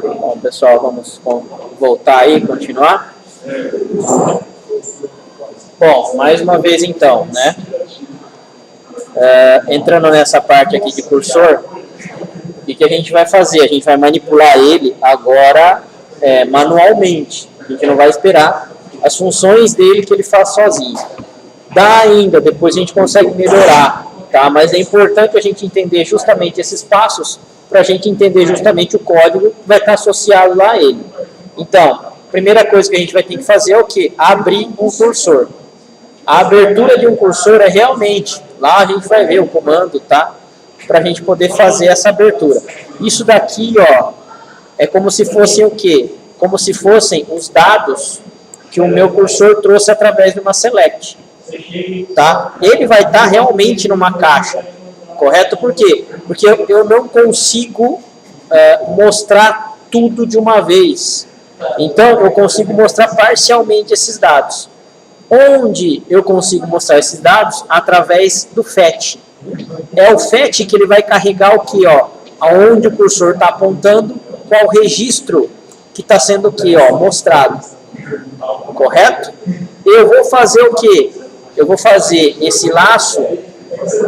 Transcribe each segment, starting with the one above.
Bom, pessoal, vamos voltar aí, continuar. Bom, mais uma vez então, né? Entrando nessa parte aqui de cursor, o que a gente vai fazer? A gente vai manipular ele agora manualmente. A gente não vai esperar as funções dele que ele faz sozinho. Dá ainda, depois a gente consegue melhorar, tá? Mas é importante a gente entender justamente esses passos para a gente entender justamente o código que vai estar associado lá a ele. Então, a primeira coisa que a gente vai ter que fazer é o quê? Abrir um cursor. A abertura de um cursor é realmente, lá a gente vai ver o comando, tá? Para a gente poder fazer essa abertura. Isso daqui, ó, é como se fossem o quê? Como se fossem os dados que o meu cursor trouxe através de uma select, tá? Ele vai estar realmente numa caixa, correto? Por quê? Porque eu não consigo mostrar tudo de uma vez. Então, eu consigo mostrar parcialmente esses dados. Onde eu consigo mostrar esses dados? Através do fetch. É o fetch que ele vai carregar o que, ó, aonde o cursor está apontando, qual registro que está sendo o que, ó, mostrado. Correto? Eu vou fazer o que? Eu vou fazer esse laço,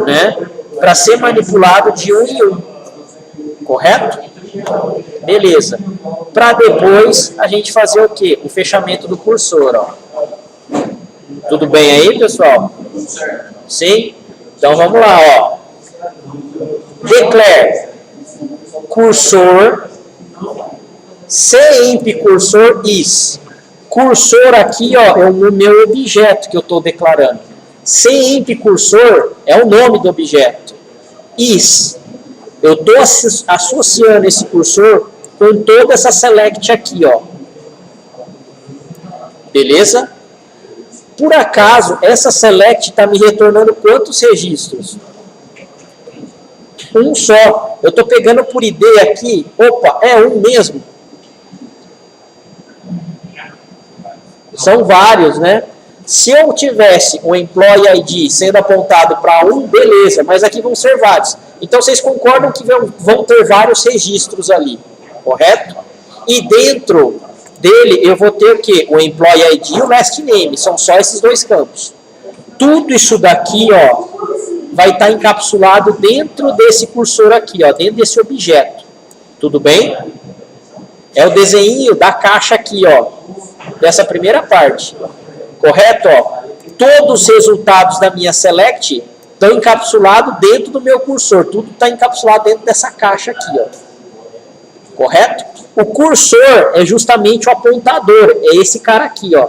né, para ser manipulado de um em um. Correto? Beleza. Para depois a gente fazer o que? O fechamento do cursor, ó. Tudo bem aí, pessoal? Sim? Então vamos lá, ó. Declare cursor cemp cursor is. Cursor aqui, ó, é o meu objeto que eu estou declarando. Cemp cursor é o nome do objeto. Is. Eu estou associando esse cursor com toda essa select aqui, ó. Beleza? Por acaso, essa select está me retornando quantos registros? Um só. Eu estou pegando por ID aqui. Opa, é um mesmo. São vários, né? Se eu tivesse o Employee ID sendo apontado para um, beleza, mas aqui vão ser vários. Então, vocês concordam que vão ter vários registros ali, correto? E dentro dele, eu vou ter o quê? O Employee ID e o Last Name. São só esses dois campos. Tudo isso daqui, ó, vai estar encapsulado dentro desse cursor aqui, ó, dentro desse objeto. Tudo bem? É o desenho da caixa aqui, ó, dessa primeira parte. Correto? Ó? Todos os resultados da minha select estão encapsulados dentro do meu cursor. Tudo está encapsulado dentro dessa caixa aqui, ó. Correto? O cursor é justamente o apontador. É esse cara aqui, ó.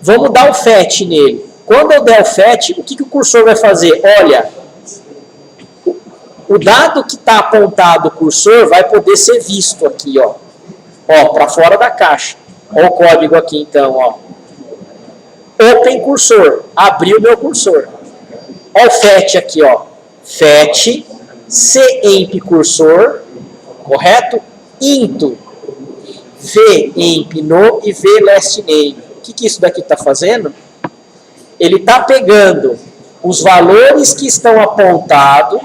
Vamos dar o fetch nele. Quando eu der o fetch, o que o cursor vai fazer? Olha, o dado que está apontado o cursor vai poder ser visto aqui, ó. Ó, para fora da caixa. Olha o código aqui, então, ó. Open cursor. Abriu meu cursor. Olha o fetch aqui, ó. Fetch, cemp cursor, correto? Into vemp no e vlast name. O que isso daqui está fazendo? Ele está pegando os valores que estão apontados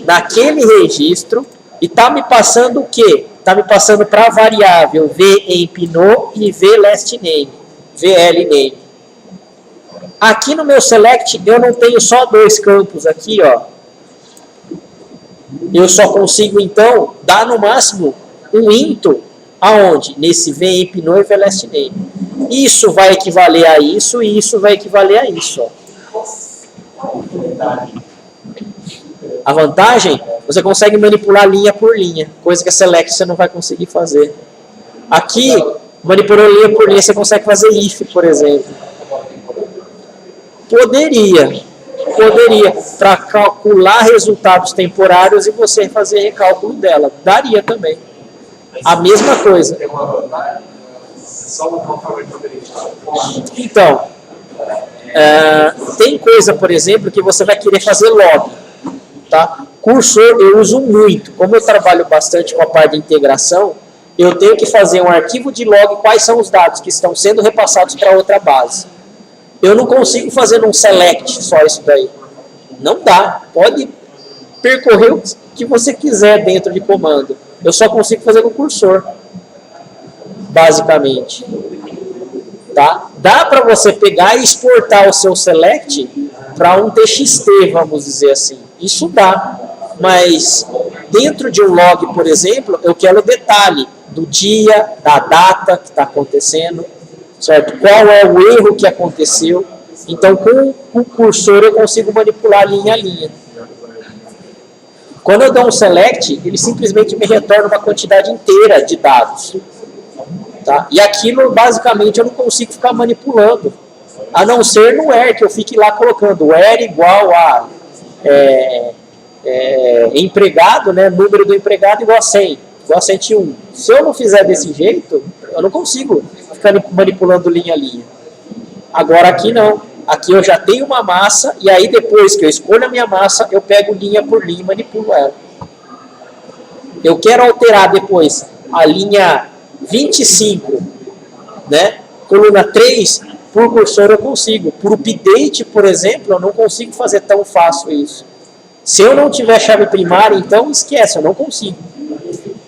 naquele registro e está me passando o quê? Está me passando para a variável vemp no e vlast name, vl name. Aqui no meu select eu não tenho só dois campos aqui, ó. Eu só consigo então dar no máximo um into aonde? Nesse vemp no e vlast name. Isso vai equivaler a isso e isso vai equivaler a isso, ó. A vantagem, você consegue manipular linha por linha, coisa que a select você não vai conseguir fazer. Aqui, manipulando linha por linha, você consegue fazer if, por exemplo. Poderia, para calcular resultados temporários e você fazer recálculo dela. Daria também. A mesma coisa. Então, tem coisa, por exemplo, que você vai querer fazer log. Tá? Cursor eu uso muito. Como eu trabalho bastante com a parte de integração, eu tenho que fazer um arquivo de log quais são os dados que estão sendo repassados para outra base. Eu não consigo fazer num select só isso daí. Não dá. percorrer o que você quiser dentro de comando. Eu só consigo fazer no cursor, basicamente. Tá? Dá para você pegar e exportar o seu select para um TXT, vamos dizer assim. Isso dá. Mas dentro de um log, por exemplo, eu quero o detalhe do dia, da data que está acontecendo, certo? Qual é o erro que aconteceu. Então, com o cursor, eu consigo manipular linha a linha. Quando eu dou um select, ele simplesmente me retorna uma quantidade inteira de dados. Tá? E aquilo, basicamente, eu não consigo ficar manipulando. A não ser no where, que eu fique lá colocando where igual a empregado, né? Número do empregado igual a 100, igual a 101. Se eu não fizer desse jeito, eu não consigo ficar manipulando linha a linha. Agora aqui não. Aqui eu já tenho uma massa, e aí depois que eu escolho a minha massa, eu pego linha por linha e manipulo ela. Eu quero alterar depois a linha 25, né? Coluna 3, por cursor eu consigo. Por update, por exemplo, eu não consigo fazer tão fácil isso. Se eu não tiver chave primária, então esquece, eu não consigo.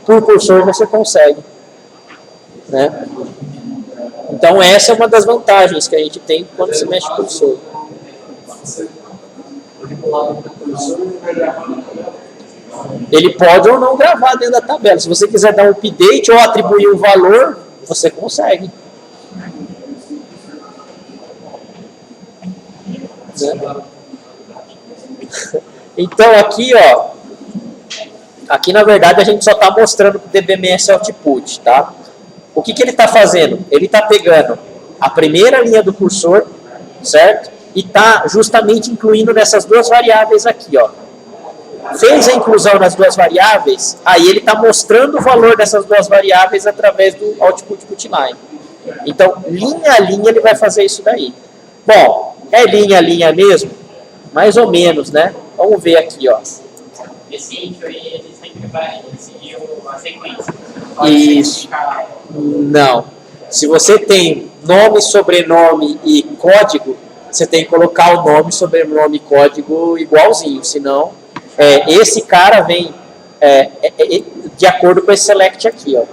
Por cursor você consegue. Né? Então essa é uma das vantagens que a gente tem quando se mexe com o cursor. Ele pode ou não gravar dentro da tabela. Se você quiser dar um update ou atribuir um valor, você consegue. Né? Então aqui, ó, aqui na verdade a gente só está mostrando o DBMS Output, tá? O que ele está fazendo? Ele está pegando a primeira linha do cursor, certo? E está justamente incluindo nessas duas variáveis aqui, ó. Fez a inclusão nas duas variáveis, aí ele está mostrando o valor dessas duas variáveis através do Output Putline. Então, linha a linha ele vai fazer isso daí. Bom, é linha a linha mesmo? Mais ou menos, né? Vamos ver aqui, ó. Esse índio aí, ele sempre vai seguir a sequência. Isso. Não. Se você tem nome, sobrenome e código, você tem que colocar o nome, sobrenome e código igualzinho, senão esse cara vem de acordo com esse select aqui, ó.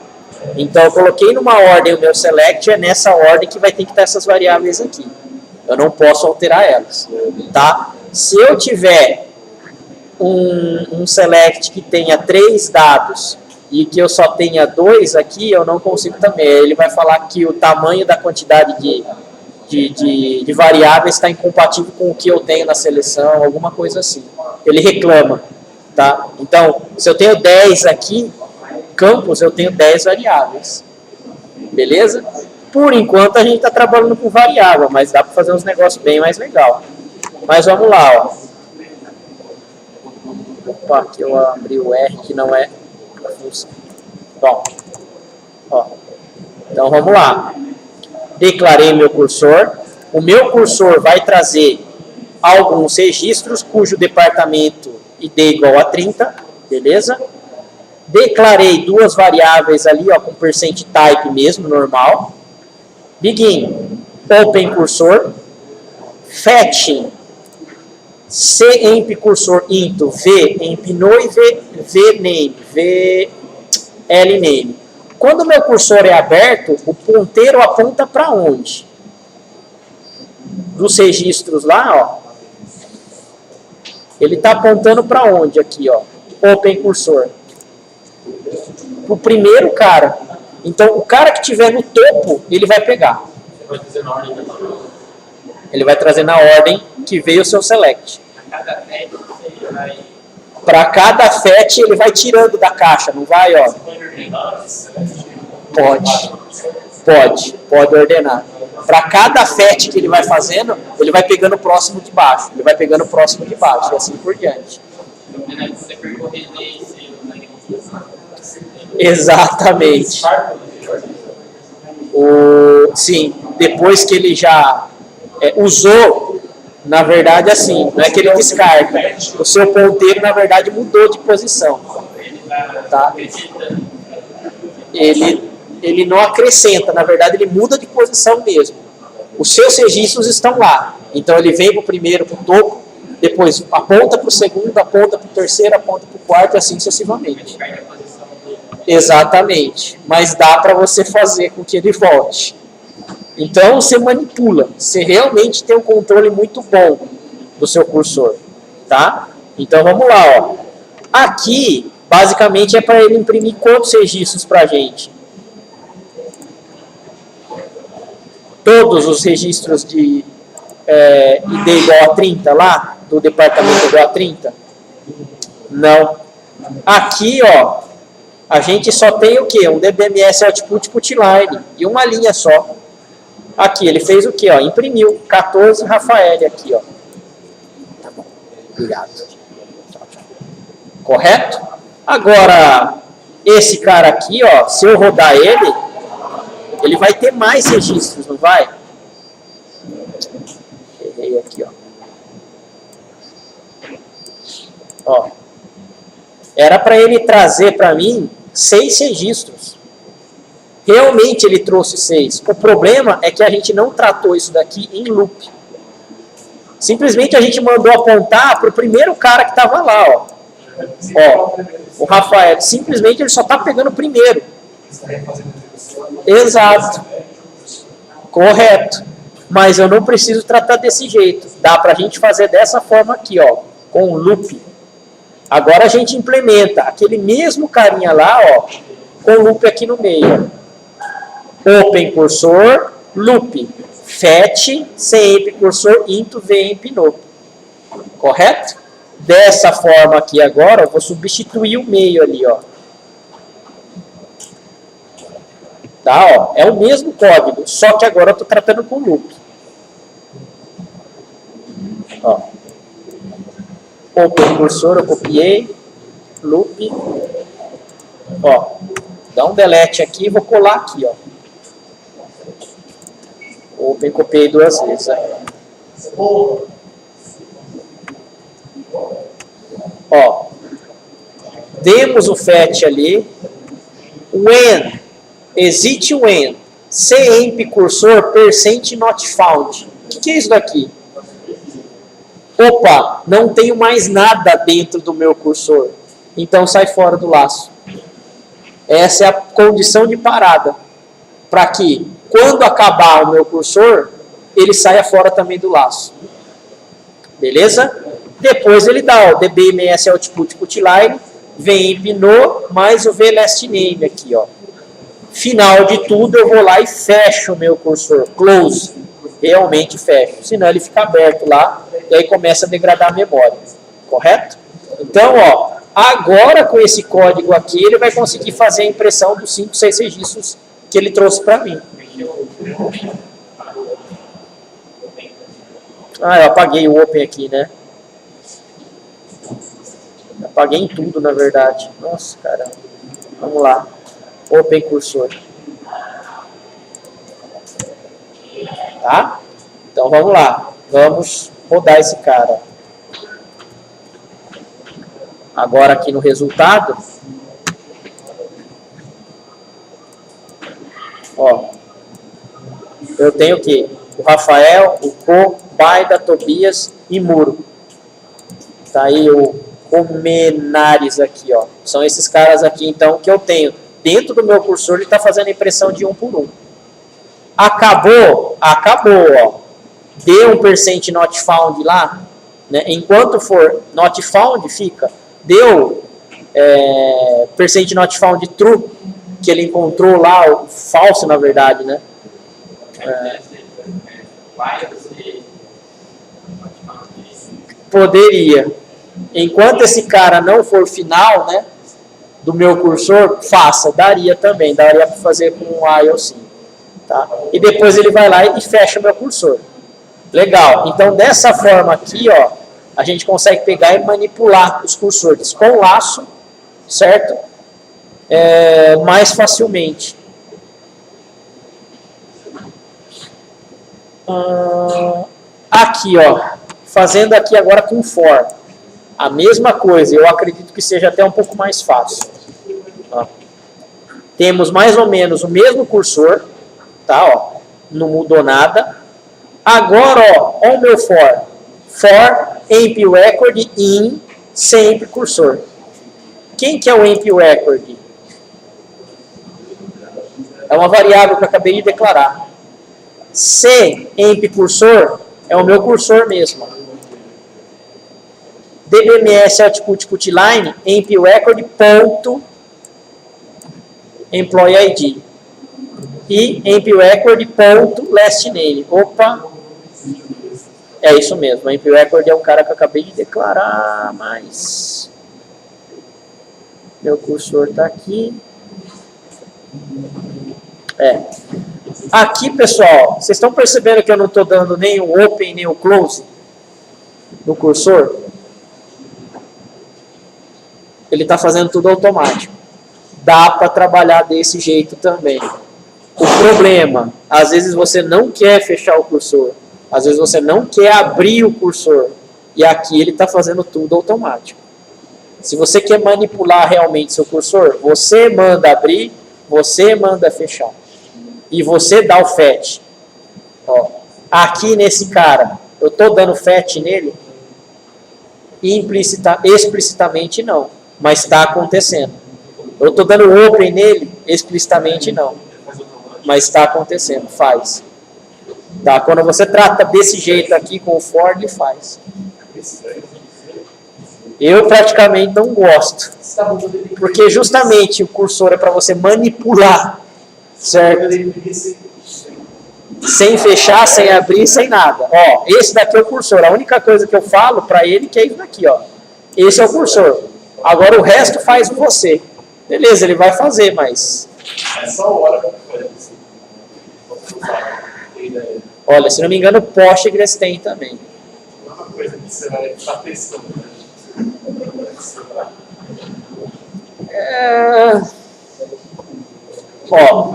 Então eu coloquei numa ordem o meu select, é nessa ordem que vai ter que estar essas variáveis aqui. Eu não posso alterar elas, tá? Se eu tiver um select que tenha 3 dados e que eu só tenha 2 aqui, eu não consigo também. Ele vai falar que o tamanho da quantidade de variáveis está incompatível com o que eu tenho na seleção, alguma coisa assim. Ele reclama, tá? Então, se eu tenho 10 aqui, campos, eu tenho 10 variáveis. Beleza? Por enquanto, a gente está trabalhando com variável, mas dá para fazer uns negócios bem mais legal. Mas vamos lá, ó. Opa, aqui eu abri o R, que não é a função. Bom, ó. Então, vamos lá. Declarei meu cursor. O meu cursor vai trazer alguns registros cujo departamento ID igual a 30, beleza? Declarei 2 variáveis ali, ó, com %type mesmo, normal. Begin, open cursor, fetching, emp cursor into v emp nome v name, v l name. Quando o meu cursor é aberto, o ponteiro aponta para onde? Dos registros lá, ó. Ele está apontando para onde aqui, ó? Open cursor. Para o primeiro cara. Então, o cara que estiver no topo, ele vai pegar. Ele vai trazer na ordem que veio o seu select. Para cada FET, ele vai tirando da caixa, não vai, ó? Pode ordenar. Para cada FET que ele vai fazendo, ele vai pegando o próximo de baixo. Ele vai pegando o próximo de baixo, e assim por diante. Exatamente. Sim, depois que ele já usou, na verdade, assim, não é que ele descarta. O seu ponteiro, na verdade, mudou de posição. Tá? Ele não acrescenta, na verdade, ele muda de posição mesmo. Os seus registros estão lá. Então, ele vem para o primeiro, para o topo, Depois aponta para o segundo, aponta para o terceiro, aponta para o quarto e assim sucessivamente. Exatamente. Mas dá para você fazer com que ele volte. Então você manipula. Você realmente tem um controle muito bom do seu cursor. Tá? Então vamos lá. Ó. Aqui, basicamente, é para ele imprimir quantos registros para a gente? Todos os registros de ID igual a 30 lá, do departamento igual a 30? Não. Aqui, ó, a gente só tem o quê? Um DBMS Output Putline e uma linha só. Aqui, ele fez o quê? Ó, imprimiu 14 Rafael aqui, ó. Tá bom. Obrigado. Tchau, tchau. Correto? Agora, esse cara aqui, ó, se eu rodar ele vai ter mais registros, não vai? Errei aqui, ó. Ó. Era para ele trazer para mim 6 registros. Realmente ele trouxe 6. O problema é que a gente não tratou isso daqui em loop. Simplesmente a gente mandou apontar para o primeiro cara que estava lá, ó. Ó, o Rafael. Simplesmente ele só está pegando o primeiro. Exato. Correto. Mas eu não preciso tratar desse jeito. Dá para a gente fazer dessa forma aqui, ó, com o loop. Agora a gente implementa aquele mesmo carinha lá, ó, com o loop aqui no meio. Open cursor, loop, fetch, cemp cursor, into vemp no. Correto? Dessa forma aqui agora, eu vou substituir o meio ali, ó. Tá, ó, é o mesmo código, só que agora eu estou tratando com loop. Ó. Open cursor, eu copiei, loop, ó, dá um delete aqui e vou colar aqui, ó. Open, copiei 2 vezes, ó, demos o fetch ali, when, exit when, cemp cursor, percent not found. O que é isso daqui? Opa, não tenho mais nada dentro do meu cursor. Então sai fora do laço. Essa é a condição de parada. Para que, quando acabar o meu cursor, ele saia fora também do laço. Beleza? Depois ele dá o DBMS Output Putline, vem no mais o VLastName aqui, ó. Final de tudo, eu vou lá e fecho o meu cursor. Close. Realmente fecho. Senão ele fica aberto lá e aí começa a degradar a memória. Correto? Então, ó, agora com esse código aqui, ele vai conseguir fazer a impressão dos 5, 6 registros que ele trouxe para mim. Ah, eu apaguei o Open aqui, né? Apaguei em tudo, na verdade. Nossa, caramba. Vamos lá. Open cursor. Tá? Então vamos lá. Vamos rodar esse cara. Agora aqui no resultado. Ó. Eu tenho o quê? O Rafael, o Co, Baida, Tobias e Muro. Tá aí o Comenares aqui, ó. São esses caras aqui, então, que eu tenho. Dentro do meu cursor, ele está fazendo a impressão de 1 por 1. Acabou? Acabou, ó. Deu um percent not found lá, né? Enquanto for not found, fica. Deu percent not found true, que ele encontrou lá, o falso, na verdade, né? Poderia. Enquanto esse cara não for final, né, do meu cursor, faça. Daria também. Daria para fazer com um while sim. Tá? E depois ele vai lá e fecha o meu cursor. Legal. Então, dessa forma aqui, ó, a gente consegue pegar e manipular os cursores com laço, certo? Mais facilmente. Aqui, ó, fazendo aqui agora com for. A mesma coisa, eu acredito que seja até um pouco mais fácil. Ó. Temos mais ou menos o mesmo cursor, tá? Ó, não mudou nada. Agora, ó o meu for. For Amp record in sempre cursor. Quem que é o amp record? É uma variável que eu acabei de declarar. Se amp cursor é o meu cursor mesmo. DBMS output putline amp record ponto employee ID e amp record ponto last name. Opa, é isso mesmo. Amp record é um cara que eu acabei de declarar, mas meu cursor está aqui. Aqui, pessoal, vocês estão percebendo que eu não estou dando nem o open nem o close no cursor? Ele está fazendo tudo automático. Dá para trabalhar desse jeito também. O problema, às vezes você não quer fechar o cursor, às vezes você não quer abrir o cursor, e aqui ele está fazendo tudo automático. Se você quer manipular realmente seu cursor, você manda abrir, você manda fechar. E você dá o fetch. Ó, aqui nesse cara, eu estou dando fetch nele? Explicitamente não, mas está acontecendo. Eu estou dando open nele? Explicitamente não, mas está acontecendo, faz. Tá? Quando você trata desse jeito aqui com o for, ele faz. Eu praticamente não gosto, porque justamente o cursor é para você manipular, certo? Sem fechar, sem abrir, sem nada. Ó, esse daqui é o cursor. A única coisa que eu falo para ele que é isso daqui, ó. Esse é o cursor. Agora o resto faz você. Beleza, ele vai fazer, mas... Olha, se não me engano, o Postgres tem também. Não é uma coisa que você vai estar testando, né? Ó,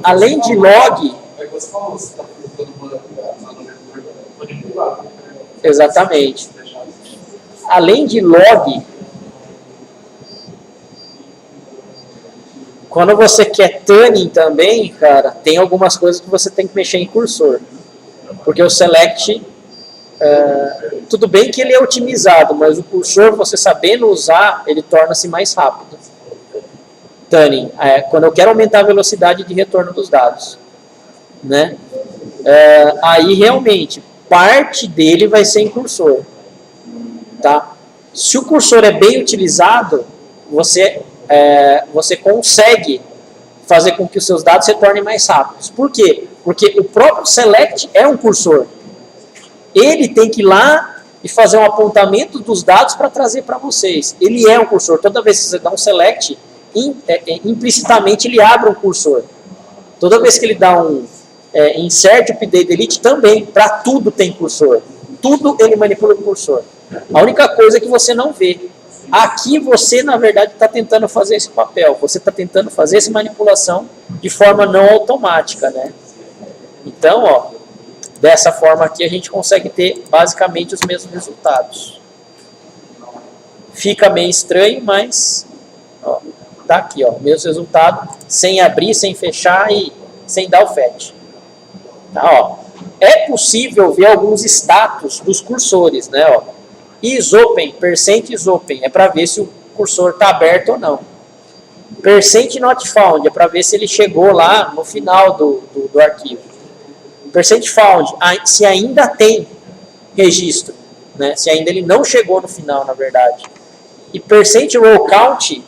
além de log... Exatamente. Além de log, quando você quer tuning também, cara, tem algumas coisas que você tem que mexer em cursor. Porque o select, tudo bem que ele é otimizado, mas o cursor, você sabendo usar, ele torna-se mais rápido. Tuning, quando eu quero aumentar a velocidade de retorno dos dados, né? Aí realmente parte dele vai ser em cursor, tá? Se o cursor é bem utilizado, você consegue fazer com que os seus dados se tornem mais rápidos. Por quê? Porque o próprio select é um cursor. Ele tem que ir lá e fazer um apontamento dos dados para trazer para vocês. Ele é um cursor. Toda vez que você dá um select, implicitamente ele abre um cursor. Toda vez que ele dá um insert, update, delete, também, para tudo tem cursor. Tudo ele manipula com cursor. A única coisa é que você não vê. Aqui você, na verdade, está tentando fazer esse papel. Você está tentando fazer essa manipulação de forma não automática, né? Então, ó, dessa forma aqui a gente consegue ter basicamente os mesmos resultados. Fica meio estranho, mas ó, tá aqui, ó, mesmo resultado, sem abrir, sem fechar e sem dar o fetch. Tá, ó. É possível ver alguns status dos cursores, né? Ó. IsOpen, %IsOpen, é para ver se o cursor está aberto ou não. %NotFound, é para ver se ele chegou lá no final do arquivo. %Found, se ainda tem registro, né? Se ainda ele não chegou no final, na verdade. E %RowCount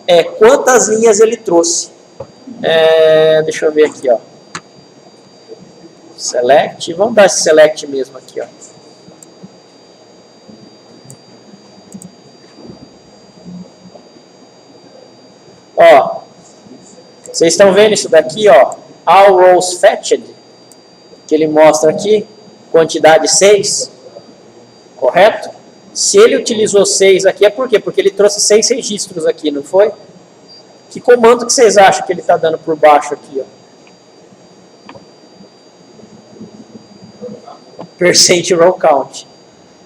é quantas linhas ele trouxe. Deixa eu ver aqui, ó. Select, vamos dar esse select mesmo aqui, ó. Ó, vocês estão vendo isso daqui, ó, all rows fetched, que ele mostra aqui, quantidade 6, correto? Se ele utilizou 6 aqui, é por quê? Porque ele trouxe 6 registros aqui, não foi? Que comando que vocês acham que ele está dando por baixo aqui, ó? %RowCount.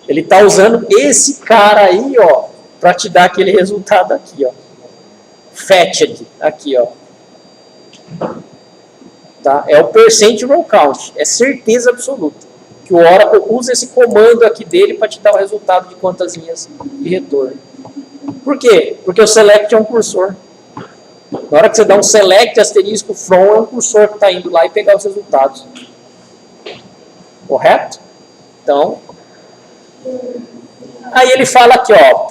Ele está usando esse cara aí, ó, para te dar aquele resultado aqui, ó. Fetched, aqui, ó. Tá? É o %RowCount, é certeza absoluta. Que o Oracle usa esse comando aqui dele para te dar o resultado de quantas linhas de retorno. Por quê? Porque o select é um cursor. Na hora que você dá um select asterisco from, é um cursor que está indo lá e pegar os resultados. Correto? Então, aí ele fala aqui, ó,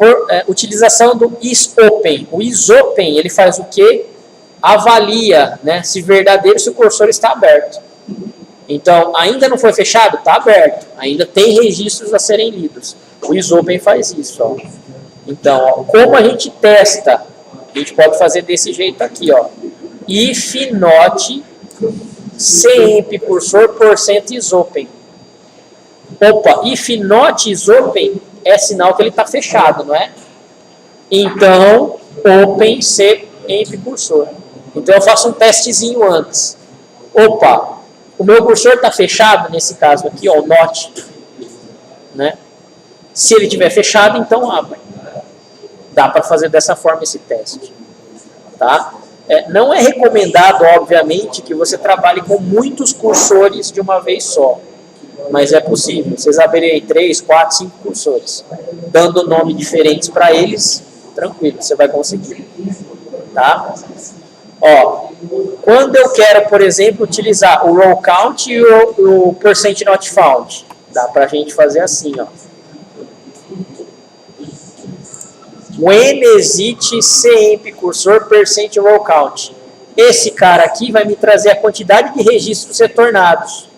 utilização do isOpen. O isOpen, ele faz o quê? Avalia, né, se verdadeiro, se o cursor está aberto. Então, ainda não foi fechado? Está aberto. Ainda tem registros a serem lidos. O isOpen faz isso, ó. Então, ó, como a gente testa? A gente pode fazer desse jeito aqui, ó. If not cemp cursor % isOpen. Opa, if not isOpen é sinal que ele está fechado, não é? Então, open cemp cursor. Então, eu faço um testezinho antes. Opa, o meu cursor está fechado, nesse caso aqui, ó, o not. Né? Se ele estiver fechado, então abre. Dá para fazer dessa forma esse teste. Tá? Não é recomendado, obviamente, que você trabalhe com muitos cursores de uma vez só. Mas é possível. Vocês abrirem 3, 4, 5 cursores. Dando nome diferentes para eles, tranquilo, você vai conseguir. Tá? Ó, quando eu quero, por exemplo, utilizar o row count e o % not found, dá para a gente fazer assim, ó. When exit cemp cursor % row count. Esse cara aqui vai me trazer a quantidade de registros retornados.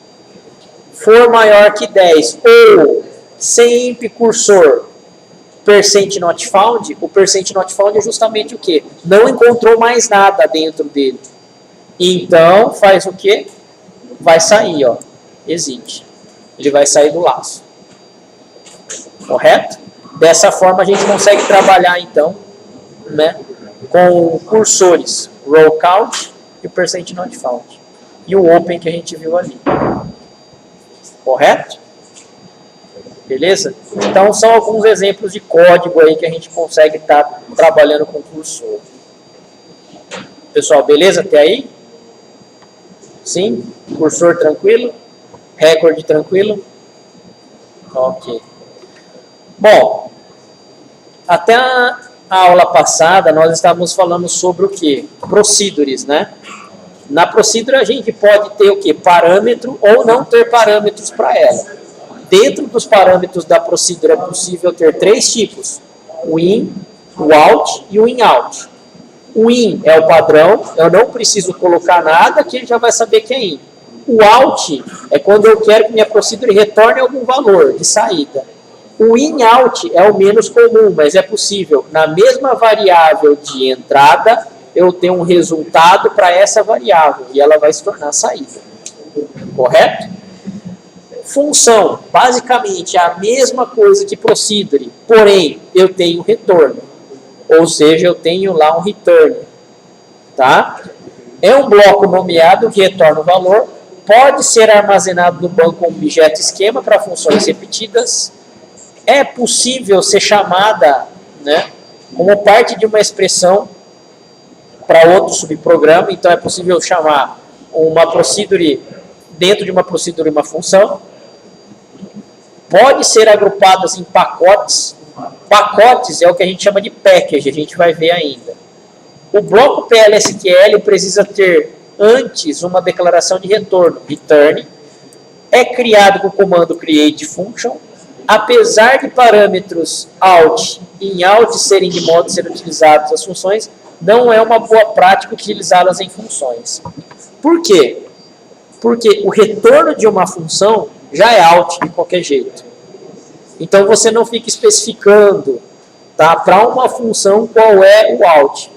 For maior que 10 ou cemp cursor % not found, o % not found é justamente o quê? Não encontrou mais nada dentro dele. Então, faz o quê? Vai sair, ó. Exit. Ele vai sair do laço. Correto? Dessa forma, a gente consegue trabalhar, então, né, com cursores. Row count e o % not found. E o open que a gente viu ali. Correto? Beleza? Então, são alguns exemplos de código aí que a gente consegue estar trabalhando com cursor. Pessoal, beleza até aí? Sim? Cursor tranquilo? Recorde tranquilo? Ok. Bom, até a aula passada nós estávamos falando sobre o que? Procedures, né? Na procedure a gente pode ter o que? Parâmetro ou não ter parâmetros para ela. Dentro dos parâmetros da procedure é possível ter 3 tipos. O in, o out e o in-out. O in é o padrão, eu não preciso colocar nada que ele já vai saber que é in. O out é quando eu quero que minha procedure retorne algum valor de saída. O in-out é o menos comum, mas é possível, na mesma variável de entrada, eu ter um resultado para essa variável, e ela vai se tornar saída. Correto? Função, basicamente, é a mesma coisa que procedure, porém, eu tenho retorno. Ou seja, eu tenho lá um return. Tá? É um bloco nomeado que retorna o valor, pode ser armazenado no banco como objeto esquema para funções repetidas, é possível ser chamada, né, como parte de uma expressão para outro subprograma, então é possível chamar uma procedure dentro de uma procedure uma função. Pode ser agrupadas em pacotes. Pacotes é o que a gente chama de package, a gente vai ver ainda. O bloco PLSQL precisa ter antes uma declaração de retorno, return. É criado com o comando create function. Apesar de parâmetros out e in-out serem de modo a ser utilizados as funções, não é uma boa prática utilizá-las em funções. Por quê? Porque o retorno de uma função já é out de qualquer jeito. Então você não fica especificando, tá, para uma função qual é o out.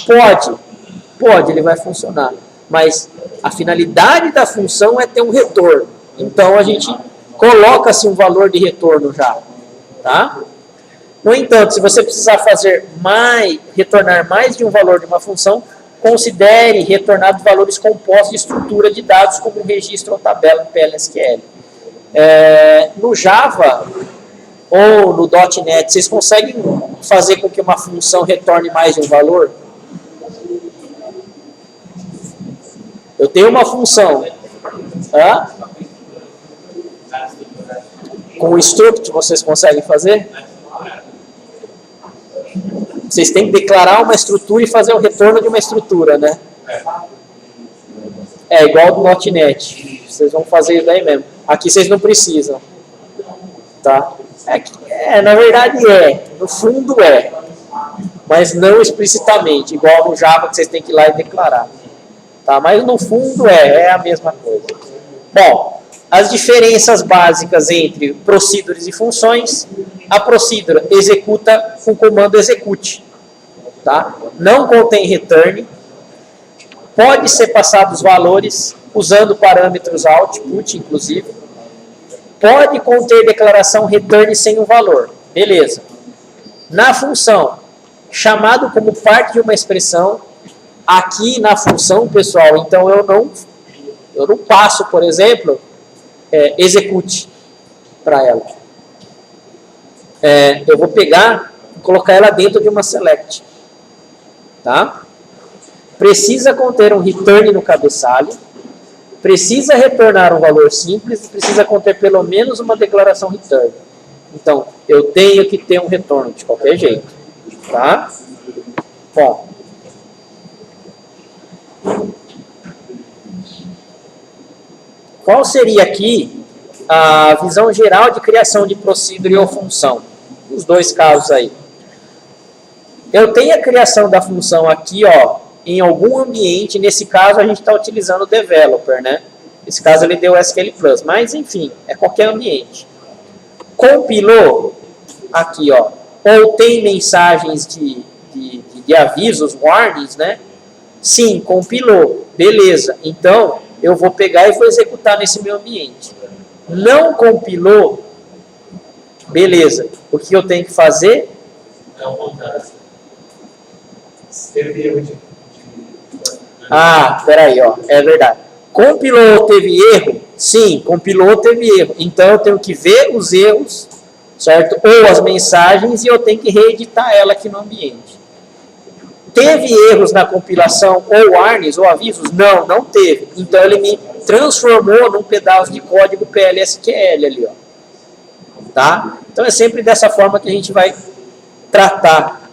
Pode, ele vai funcionar. Mas a finalidade da função é ter um retorno. Então a gente coloca-se um valor de retorno já. Tá? No entanto, se você precisar retornar mais de um valor de uma função, considere retornar valores compostos de estrutura de dados como um registro ou tabela no PLSQL. No Java ou no .NET, vocês conseguem fazer com que uma função retorne mais de um valor? Eu tenho uma função. Com o struct vocês conseguem fazer? Vocês têm que declarar uma estrutura e fazer o retorno de uma estrutura, né? É igual do .NET. Vocês vão fazer isso daí mesmo. Aqui vocês não precisam. Tá? Na verdade no fundo mas não explicitamente, igual no Java que vocês têm que ir lá e declarar. Tá? Mas no fundo é a mesma coisa. Bom, as diferenças básicas entre procedures e funções. A procedure executa com o comando execute. Tá? Não contém return. Pode ser passados valores usando parâmetros output, inclusive. Pode conter declaração return sem o valor. Beleza. Na função, chamado como parte de uma expressão, aqui na função, pessoal, então eu não passo, por exemplo, execute para ela. Eu vou pegar e colocar ela dentro de uma select. Tá? Precisa conter um return no cabeçalho, precisa retornar um valor simples e precisa conter pelo menos uma declaração return. Então, eu tenho que ter um retorno de qualquer jeito. Tá? Bom. Qual seria aqui a visão geral de criação de procedure ou função? Os dois casos aí. Eu tenho a criação da função aqui, em algum ambiente. Nesse caso, a gente está utilizando o developer, né? Nesse caso, ele deu SQL+, mas, enfim, é qualquer ambiente. Compilou, aqui, ou tem mensagens de avisos, warnings, né? Sim, compilou, beleza. Então, eu vou pegar e vou executar nesse meu ambiente. Não compilou, beleza. O que eu tenho que fazer? Teve erro Peraí, é verdade. Compilou, teve erro? Sim, compilou, teve erro. Então, eu tenho que ver os erros, certo? Ou as mensagens, e eu tenho que reeditar ela aqui no ambiente. Teve erros na compilação, ou warnings, ou avisos? Não teve. Então, ele me transformou num pedaço de código PLSQL ali, Tá? Então, é sempre dessa forma que a gente vai tratar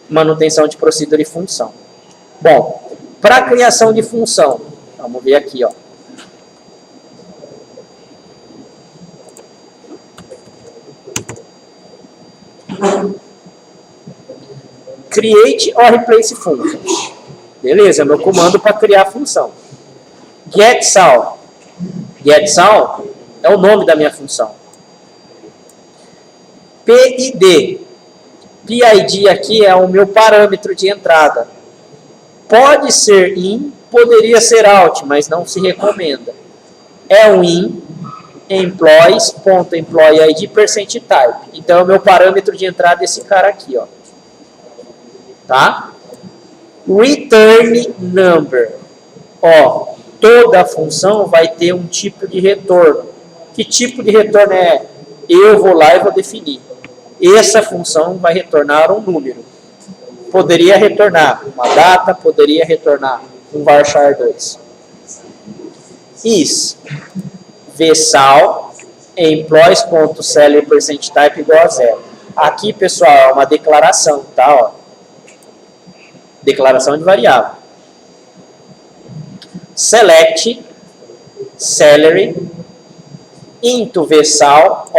manutenção de procedure e função. Bom, para a criação de função, vamos ver aqui, Create or replace functions. Beleza, é meu comando para criar a função. GetSal. GetSal é o nome da minha função. PID. PID aqui é o meu parâmetro de entrada. Pode ser in, poderia ser out, mas não se recomenda. É um in, employees.employeeID %type. Então, é o meu parâmetro de entrada esse cara aqui, Tá? Return number. Toda função vai ter um tipo de retorno. Que tipo de retorno é? Eu vou lá e vou definir. Essa função vai retornar um número. Poderia retornar uma data, poderia retornar um varchar 2. Is vsal employees.salary %type igual a 0. Aqui, pessoal, é uma declaração, tá? Declaração de variável. Select salary into vsal,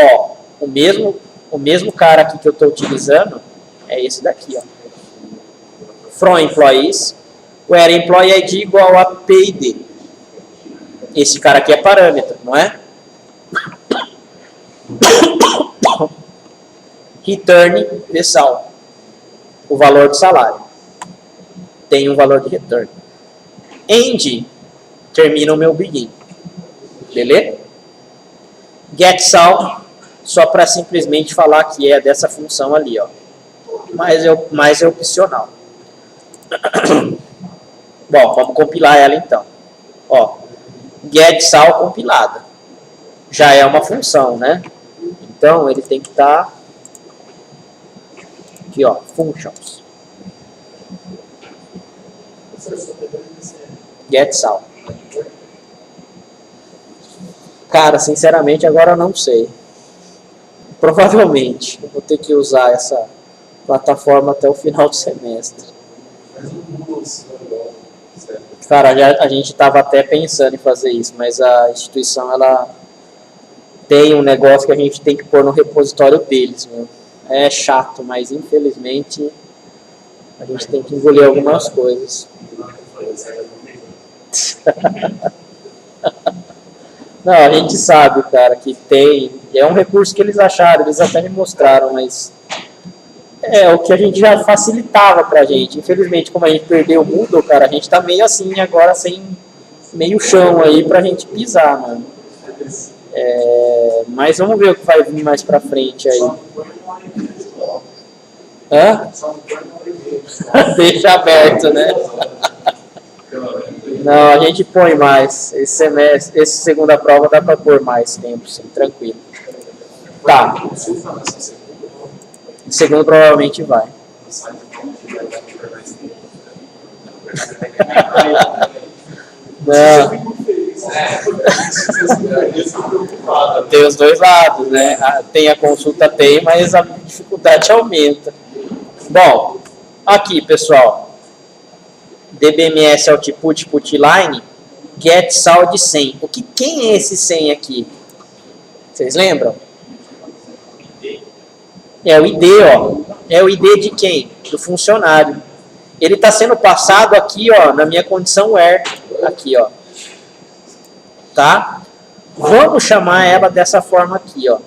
o mesmo cara aqui que eu estou utilizando é esse daqui, From employees, where employee ID igual a PID. Esse cara aqui é parâmetro, não é? Return vsal, o valor do salário. Tem um valor de return. End termina o meu begin. Beleza? GetSal, só para simplesmente falar que é dessa função ali, mas é opcional. Bom, vamos compilar ela então. GetSal compilada. Já é uma função, né? Então, ele tem que estar aqui, functions. GetSal. Cara, sinceramente, agora eu não sei. Provavelmente. Eu vou ter que usar essa plataforma até o final do semestre. Mas o Google se mandou, certo? Cara, a gente estava até pensando em fazer isso, mas a instituição, ela tem um negócio que a gente tem que pôr no repositório deles, meu. É chato, mas infelizmente a gente tem que engolir algumas coisas. Não, a gente sabe, cara, que tem. É um recurso que eles acharam, eles até me mostraram, mas é o que a gente já facilitava pra gente. Infelizmente, como a gente perdeu o Moodle, cara, a gente tá meio assim agora, sem meio chão aí pra gente pisar, mano. Mas vamos ver o que vai vir mais pra frente aí. Hã? Deixa aberto, né? Não, a gente põe mais. Esse semestre, essa segunda prova dá pra pôr mais tempo, sim, tranquilo. Tá. Segundo provavelmente vai. Não. Tem os dois lados, né? Tem a consulta, mas a dificuldade aumenta. Bom, aqui, pessoal. DBMS Output Putline, Get Sal de 100. Quem é esse 100 aqui? Vocês lembram? É o ID, ó. É o ID de quem? Do funcionário. Ele está sendo passado aqui, ó, na minha condição where. Aqui, ó. Tá? Vamos chamar ela dessa forma aqui, ó.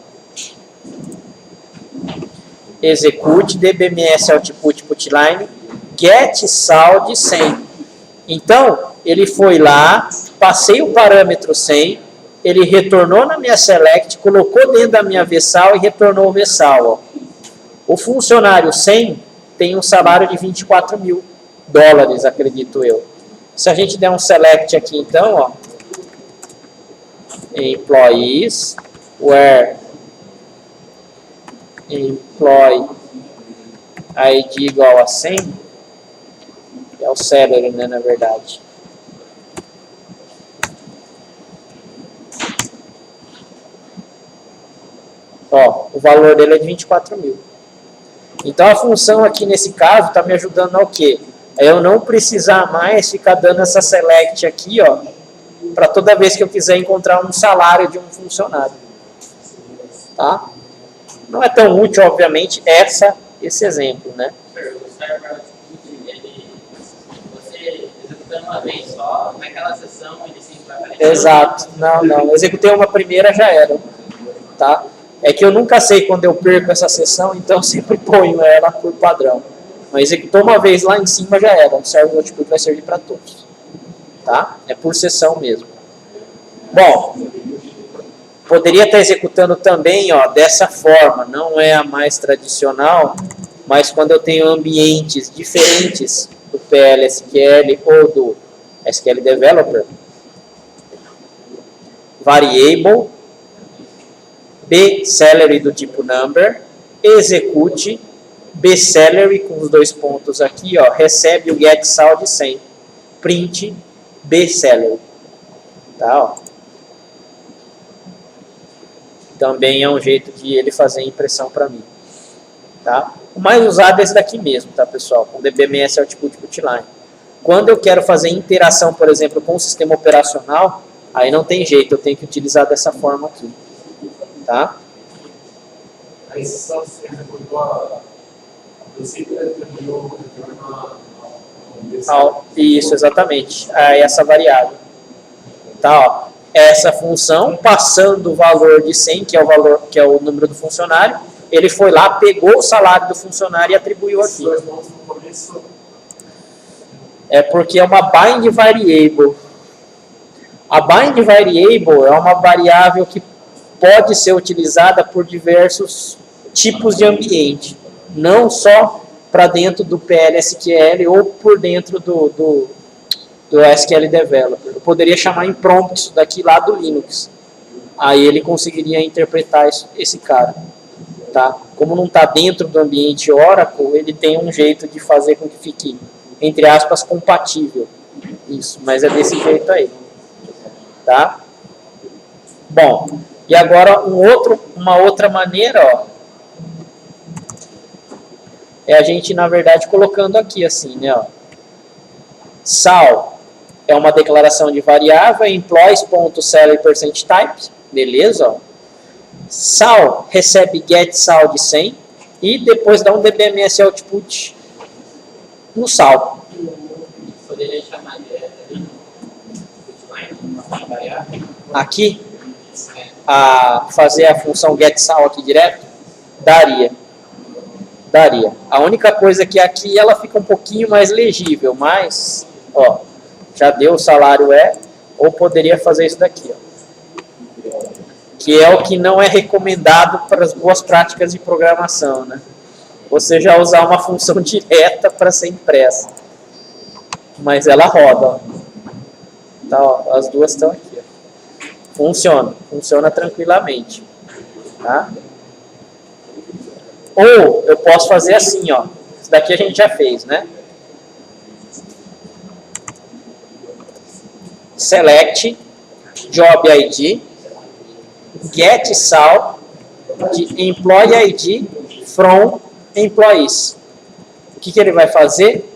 Execute DBMS Output Putline, Get Sal de 100. Então, ele foi lá, passei o parâmetro 100, ele retornou na minha select, colocou dentro da minha vsal e retornou o vsal, ó. O funcionário 100 tem um salário de $24 mil, acredito eu. Se a gente der um select aqui, então, ó, employees, where employee ID igual a 100, é o salary, né, na verdade. Ó, o valor dele é de 24 mil. Então a função aqui nesse caso está me ajudando ao quê? É eu não precisar mais ficar dando essa select aqui, ó, para toda vez que eu quiser encontrar um salário de um funcionário. Tá? Não é tão útil, obviamente, esse exemplo, né? Você executando uma vez só, naquela sessão ele sempre vai aparecer. Exato. Não. Executei uma primeira, já era. Tá? É que eu nunca sei quando eu perco essa sessão, então eu sempre ponho ela por padrão. Mas executou uma vez lá em cima, já era. O server output vai servir para todos. Tá? É por sessão mesmo. Bom, poderia estar executando também, ó, dessa forma. Não é a mais tradicional, mas quando eu tenho ambientes diferentes do PL/SQL ou do SQL Developer, variable, bSalary do tipo number, execute, bSalary com os dois pontos aqui, ó, recebe o getSal de 100, print bSalary. Tá, ó. Também é um jeito de ele fazer impressão para mim. Tá? O mais usado é esse daqui mesmo, tá, pessoal? Com DBMS Output Putline. Quando eu quero fazer interação, por exemplo, com o sistema operacional, aí não tem jeito, eu tenho que utilizar dessa forma aqui. Tá? Aí só você executou a princípio, determinou uma isso, exatamente. Aí essa variável. Tá, ó. Essa função, passando o valor de 100, que é o valor, que é o número do funcionário, ele foi lá, pegou o salário do funcionário e atribuiu aqui. É porque é uma bind variable. A bind variable é uma variável que pode ser utilizada por diversos tipos de ambiente, não só para dentro do PL/SQL ou por dentro do SQL Developer. Eu poderia chamar em prompts daqui lá do Linux. Aí ele conseguiria interpretar esse cara. Tá? Como não está dentro do ambiente Oracle, ele tem um jeito de fazer com que fique, entre aspas, compatível. Isso, mas é desse jeito aí. Tá? Bom, E agora uma outra maneira, ó, é a gente, na verdade, colocando aqui assim, né? Ó. Sal é uma declaração de variável, employees.salary%type, beleza? Ó. Sal recebe get sal de 100 e depois dá um dbms output no sal. Poderia chamar diretamente variável. Aqui, a fazer a função get sal aqui direto, daria. A única coisa que aqui ela fica um pouquinho mais legível, mas, ó, já deu o salário ou poderia fazer isso daqui, ó. Que é o que não é recomendado para as boas práticas de programação, né? Você já usar uma função direta para ser impressa. Mas ela roda, ó. Tá, ó, as duas estão aqui, ó. Funciona tranquilamente, tá? Ou eu posso fazer assim, ó. Isso daqui a gente já fez, né? Select job ID get sal de employee ID from employees. O que ele vai fazer?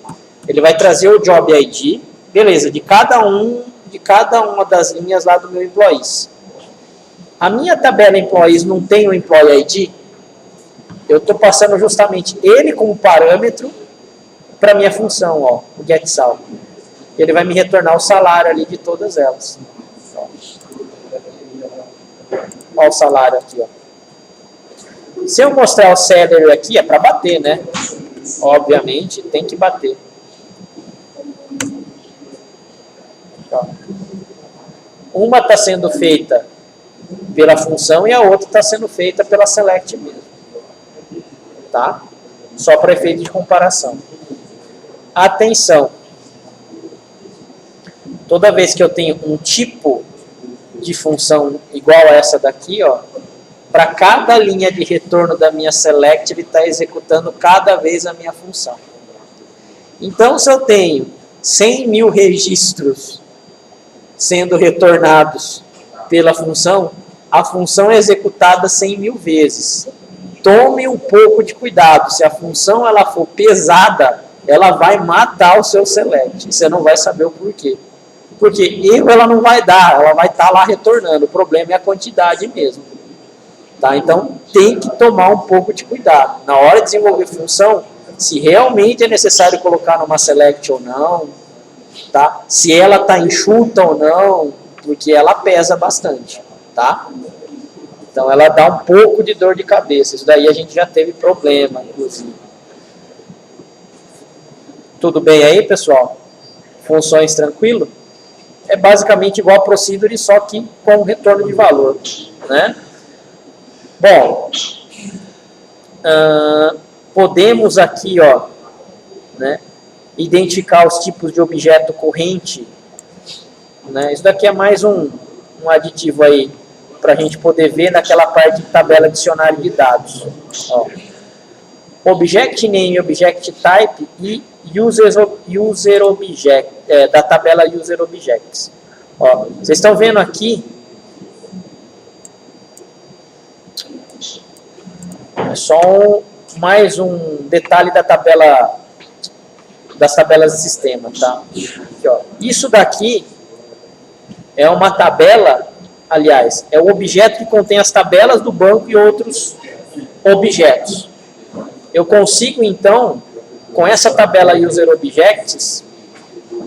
Ele vai trazer o job ID, beleza, de cada uma das linhas lá do meu employees. A minha tabela employees não tem o employee ID? Eu estou passando justamente ele como parâmetro para minha função, ó, o get sal. Ele vai me retornar o salário ali de todas elas. Olha o salário aqui, ó. Se eu mostrar o salary aqui, é para bater, né? Obviamente, tem que bater. Uma está sendo feita pela função e a outra está sendo feita pela select mesmo. Tá? Só para efeito de comparação. Atenção! Toda vez que eu tenho um tipo de função igual a essa daqui, ó, para cada linha de retorno da minha select, ele está executando cada vez a minha função. Então, se eu tenho 100 mil registros sendo retornados pela função, a função é executada 100 mil vezes. Tome um pouco de cuidado. Se a função ela for pesada, ela vai matar o seu select. Você não vai saber o porquê. Porque erro ela não vai dar, ela vai estar lá retornando. O problema é a quantidade mesmo. Tá? Então, tem que tomar um pouco de cuidado. Na hora de desenvolver função, se realmente é necessário colocar numa select ou não, tá? Se ela está enxuta ou não, porque ela pesa bastante. Tá? Então, ela dá um pouco de dor de cabeça. Isso daí a gente já teve problema, inclusive. Tudo bem aí, pessoal? Funções tranquilo? É basicamente igual a procedure, só que com retorno de valor, né? Bom, podemos aqui, ó, né, identificar os tipos de objeto corrente, né? Isso daqui é mais um aditivo aí para a gente poder ver naquela parte de tabela dicionário de dados. Ó. Object name, object type e user object, da tabela user objects. Ó, vocês estão vendo aqui, é só mais um detalhe da tabela, das tabelas de sistema, tá? Aqui, ó. Isso daqui é uma tabela, aliás, é o objeto que contém as tabelas do banco e outros objetos. Eu consigo, então, com essa tabela User Objects,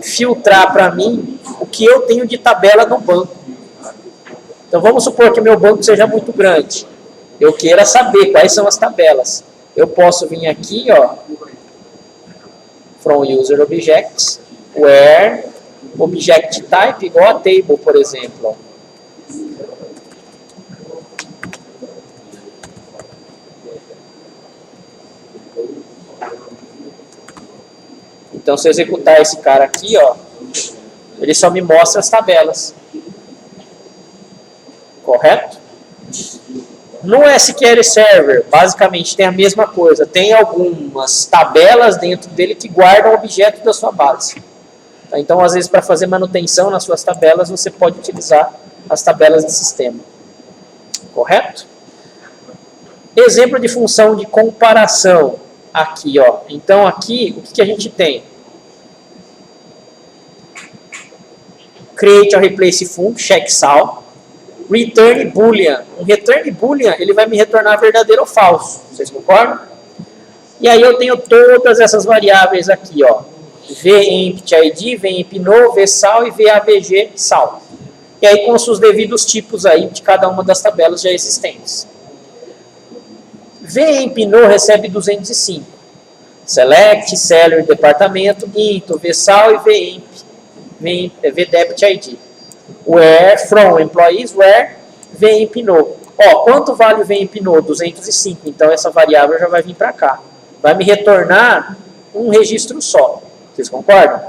filtrar para mim o que eu tenho de tabela no banco. Então, vamos supor que meu banco seja muito grande. Eu queira saber quais são as tabelas. Eu posso vir aqui, ó, from User Objects, where Object Type igual a Table, por exemplo. Ó. Então, se eu executar esse cara aqui, ó, ele só me mostra as tabelas. Correto? No SQL Server, basicamente, tem a mesma coisa. Tem algumas tabelas dentro dele que guardam objetos da sua base. Tá? Então, às vezes, para fazer manutenção nas suas tabelas, você pode utilizar as tabelas de sistema. correto? Exemplo de função de comparação, aqui, ó. Então, aqui, o que a gente tem? Create or replace func, check sal. Return boolean. Um return boolean, ele vai me retornar verdadeiro ou falso. Vocês concordam? E aí eu tenho todas essas variáveis aqui, ó. vEmpty-id, vEmpNo, vSal e vAvG sal. E aí com os seus devidos tipos aí de cada uma das tabelas já existentes. vEmpNo recebe 205. Select, salary, departamento, into, vSal e vDebtID. Where from employees, where vEmpNo. Ó, quanto vale o vEmpNo? 205. Então essa variável já vai vir para cá. Vai me retornar um registro só. Vocês concordam?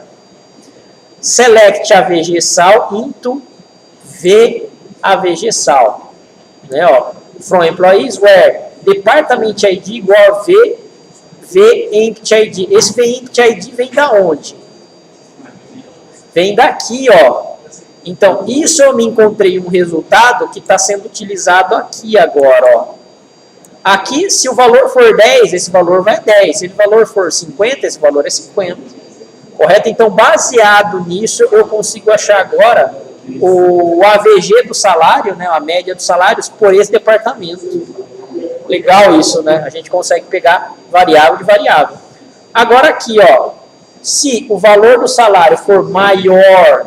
Select AVG sal into vAvG sal. Né, ó. From employees, where department ID igual a vEmpty-id. Esse vEmpty-id vem da onde? Vem daqui, ó. Então, isso eu me encontrei um resultado que está sendo utilizado aqui agora, ó. Aqui, se o valor for 10, esse valor vai 10. Se o valor for 50, esse valor é 50. Correto? Então, baseado nisso, eu consigo achar agora o AVG do salário, né, a média dos salários, por esse departamento. Legal isso, né? A gente consegue pegar variável de variável. Agora aqui, ó. Se o valor do salário for maior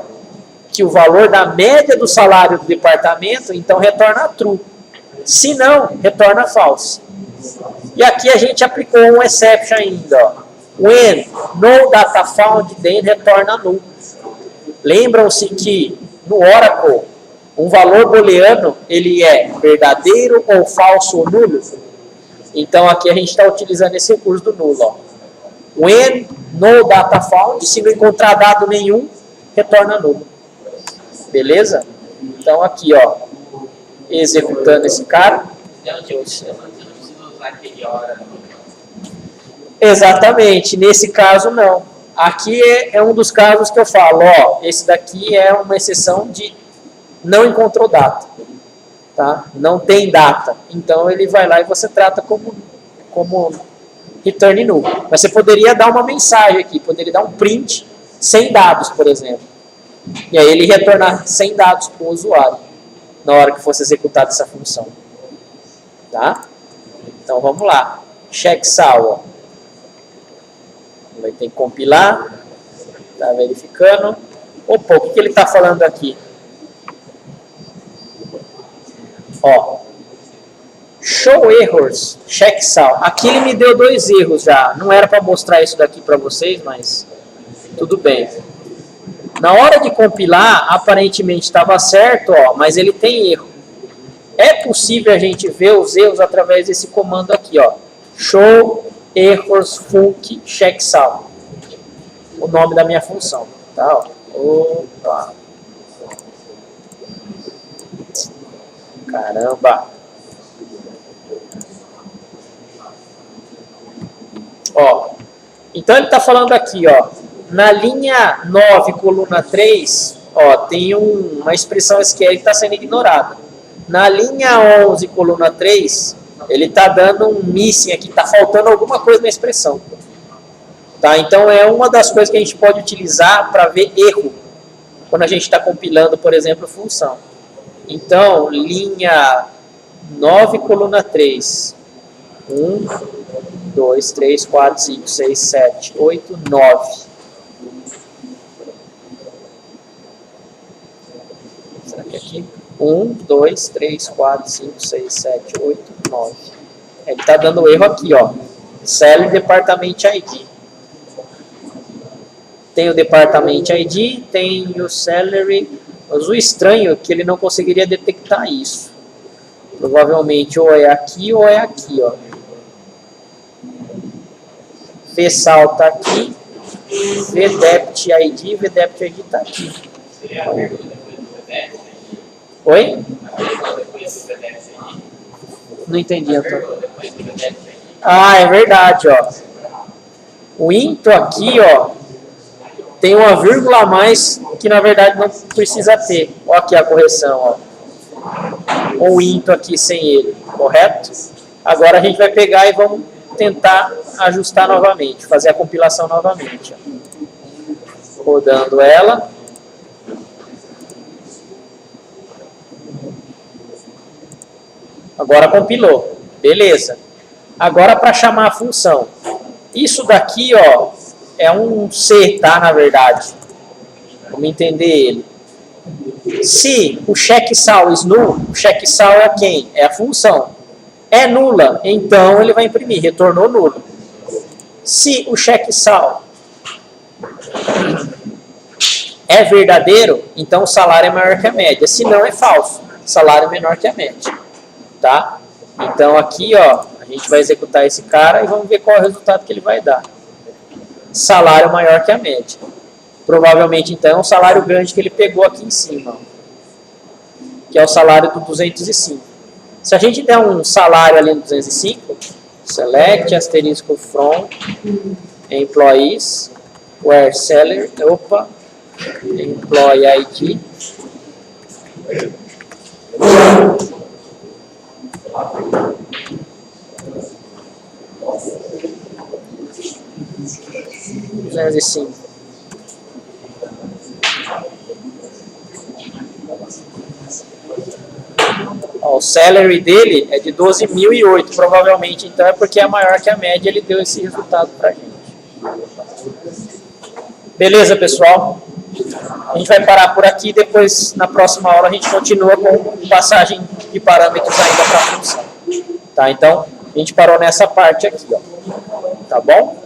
que o valor da média do salário do departamento, então retorna true. Se não, retorna false. E aqui a gente aplicou um exception ainda. Ó. When no data found, then retorna null. Lembram-se que no Oracle, um valor booleano, ele é verdadeiro ou falso ou nulo? Então aqui a gente está utilizando esse recurso do nulo. Ó. When no data found, se não encontrar dado nenhum, retorna nulo. Beleza? Então aqui, ó, executando esse cara. Então, tipo, você não precisa usar aquele hora. Exatamente, nesse caso não. Aqui é um dos casos que eu falo, ó, esse daqui é uma exceção de não encontrou data, tá? Não tem data. Então ele vai lá e você trata como return null. Mas você poderia dar uma mensagem aqui, poderia dar um print sem dados, por exemplo. E aí ele retornar sem dados para o usuário na hora que fosse executada essa função. Tá? Então vamos lá. Check sal. Ó. Vai ter que compilar. Tá verificando. Opa, o que ele está falando aqui? Ó. Show errors. Check sal. Aqui ele me deu 2 erros já. Não era para mostrar isso daqui para vocês, mas tudo bem. Na hora de compilar, aparentemente estava certo, ó, mas ele tem erro. É possível a gente ver os erros através desse comando aqui, ó. Show errors func check sal. O nome da minha função, tá? Ó. Opa. Caramba. Ó. Então ele está falando aqui, ó. Na linha 9, coluna 3, ó, tem uma expressão SQL que está sendo ignorada. Na linha 11, coluna 3, ele está dando um missing aqui, está faltando alguma coisa na expressão. Tá? Então, é uma das coisas que a gente pode utilizar para ver erro, quando a gente está compilando, por exemplo, função. Então, linha 9, coluna 3. 1, 2, 3, 4, 5, 6, 7, 8, 9. Será que é aqui? 1, 2, 3, 4, 5, 6, 7, 8, 9. Ele está dando erro aqui, ó. Salary Department ID. Tem o Department ID, tem o Salary. Mas o estranho é que ele não conseguiria detectar isso. Provavelmente ou é aqui ou é aqui, ó. vSal está aqui. vDebtID está aqui. Oi? Não entendi, Antônio. Ah, é verdade, ó. O into aqui, ó, tem uma vírgula a mais que na verdade não precisa ter. Ó aqui a correção, ó. o into aqui sem ele, correto? Agora a gente vai pegar e vamos tentar ajustar novamente, fazer a compilação novamente. Rodando ela. Agora compilou. Beleza. Agora para chamar a função. Isso daqui, ó, é um C, tá? Na verdade. Vamos entender ele. Se o check-sal is null, o check-sal é quem? É a função. É nula, então ele vai imprimir, retornou nulo. Se o check-sal é verdadeiro, então o salário é maior que a média. Se não, é falso. Salário é menor que a média. Tá? Então aqui, ó, a gente vai executar esse cara e vamos ver qual é o resultado que ele vai dar. Salário maior que a média. Provavelmente, então, é um salário grande que ele pegou aqui em cima, que é o salário do 205. Se a gente der um salário ali no 205, select, asterisco from, employees, where salary, employee ID, ó, o salary dele é de 12.008, provavelmente, então é porque é maior que a média, ele deu esse resultado pra gente. Beleza, pessoal? A gente vai parar por aqui, depois na próxima aula a gente continua com passagem de parâmetros ainda para a função. Tá? Então, a gente parou nessa parte aqui, ó. Tá bom?